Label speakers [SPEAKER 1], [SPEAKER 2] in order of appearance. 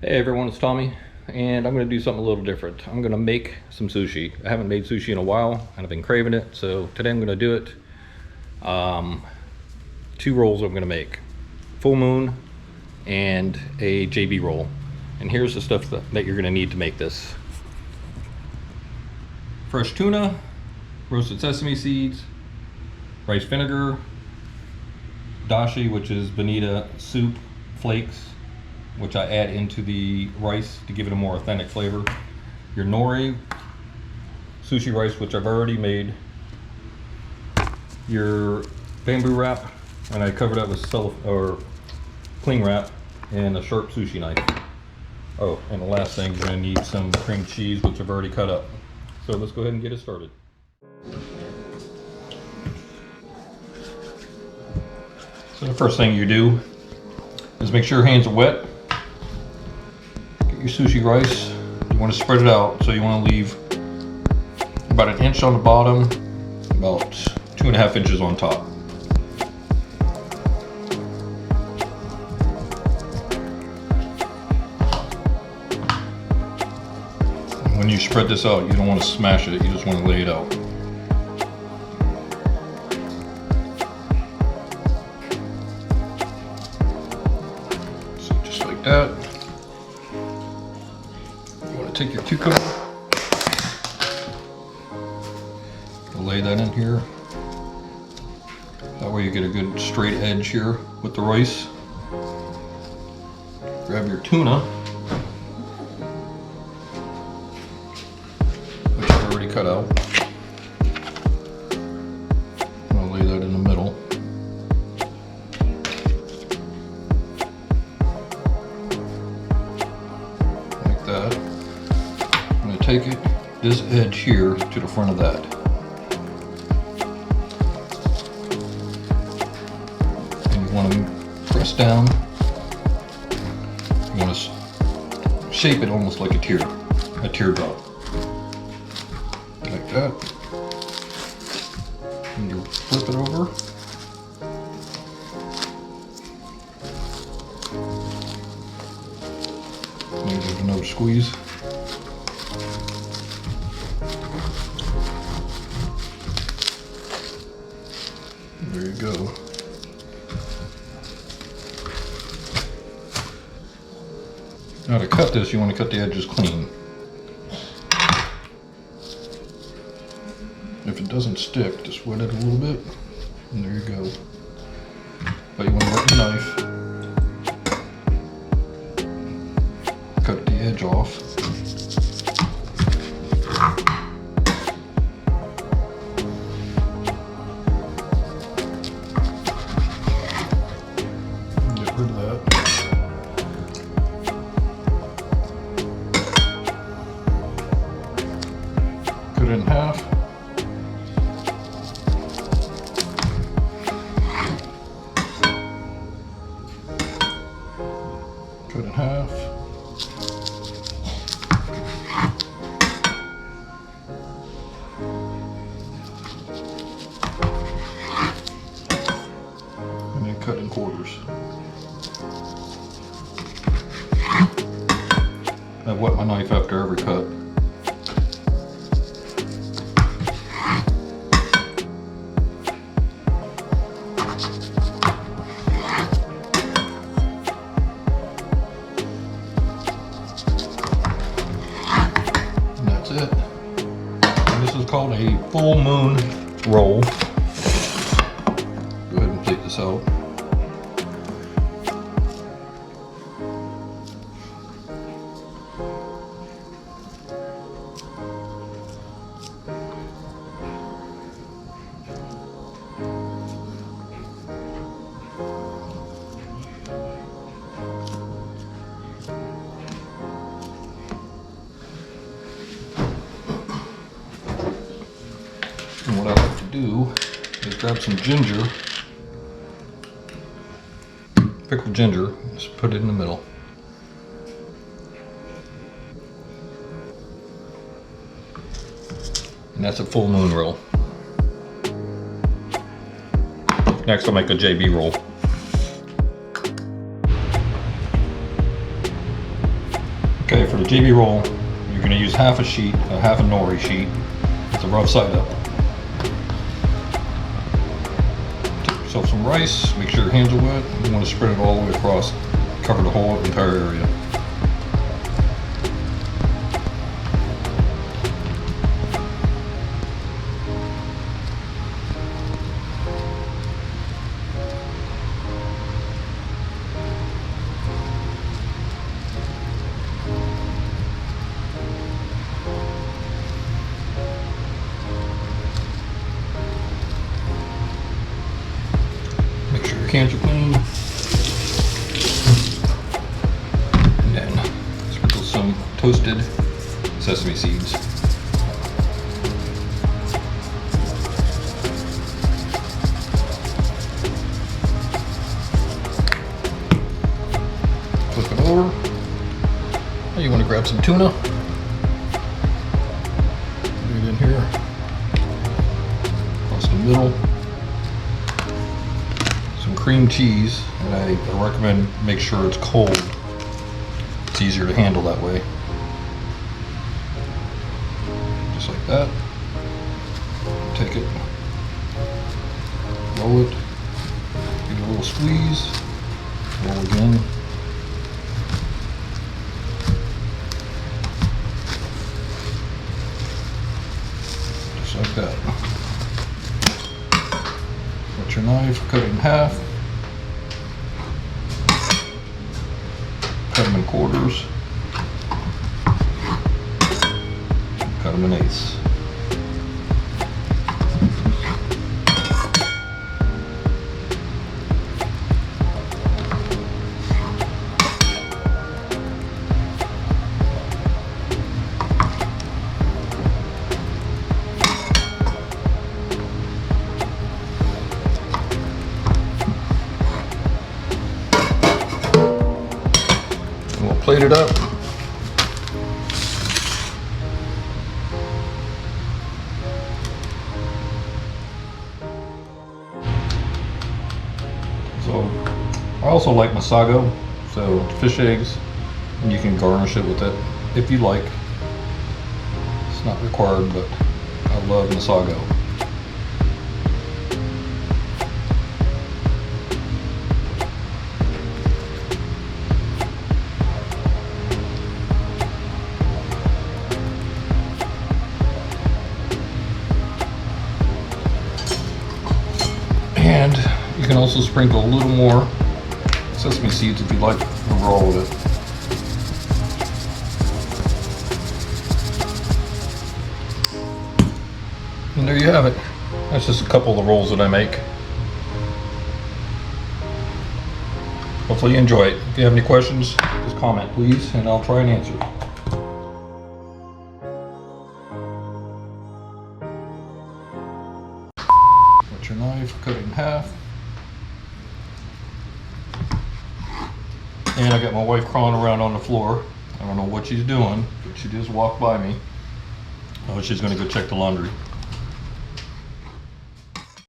[SPEAKER 1] Hey everyone, it's Tommy, and I'm going to do something a little different. I'm going to make some sushi. I haven't made sushi in a while, and I've been craving it, so today I'm going to do it. Two rolls I'm going to make. Full moon and a JB roll. And here's the stuff that you're going to need to make this. Fresh tuna, roasted sesame seeds, rice vinegar, dashi, which is bonita soup flakes, which I add into the rice to give it a more authentic flavor. Your nori, sushi rice, which I've already made. Your bamboo wrap, and I covered that with cling wrap, and a sharp sushi knife. Oh, and the last thing, you're gonna need some cream cheese, which I've already cut up. So let's go ahead and get it started. So the first thing you do is make sure your hands are wet. Your sushi rice, you want to spread it out, so you want to leave about an inch on the bottom, about 2.5 inches on top. When you spread this out, you don't want to smash it, you just want to lay it out. So just like that. Take your cucumber, lay that in here. That way you get a good straight edge here with the rice. Grab your tuna, which I've already cut out. I'm gonna lay that in the middle. Like that. Take it, this edge here, to the front of that. And you want to press down. You want to shape it almost like a teardrop. Like that. And you flip it over. And you give another squeeze. There you go. Now to cut this, you want to cut the edges clean. If it doesn't stick, just wet it a little bit, and there you go. But you want to wet your knife, cut the edge off. Rid of that. Cut it in half. Cut it in half. And then cut in quarters. I wet my knife after every cut. And that's it. And this is called a full moon roll. Go ahead and take this out. And what I like to do is grab some ginger, pickled ginger, just put it in the middle. And that's a full moon roll. Next I'll make a JB roll. Okay, for the JB roll, you're going to use half a nori sheet with the rough side up. Take yourself some rice, make sure your hands are wet. You want to spread it all the way across, cover the whole entire area. Make sure your hands are clean. And then sprinkle some toasted sesame seeds. Flip it over. Now you want to grab some tuna. Put it in here. Across the middle. Some cream cheese, and I recommend make sure it's cold. It's easier to handle that way. Just like that. Take it, roll it, give it a little squeeze, roll again. Just like that. Got your knife, cut it in half. Cut them in quarters. Cut them in eighths. We'll plate it up. So I also like masago, so fish eggs, and you can garnish it with it if you like. It's not required, but I love masago. And you can also sprinkle a little more sesame seeds if you like the raw with it. And there you have it. That's just a couple of the rolls that I make. Hopefully you enjoy it. If you have any questions, just comment please, and I'll try and answer. Got your knife, cut it in half. And I got my wife crawling around on the floor. I don't know what she's doing, but she just walked by me. Oh, she's gonna go check the laundry.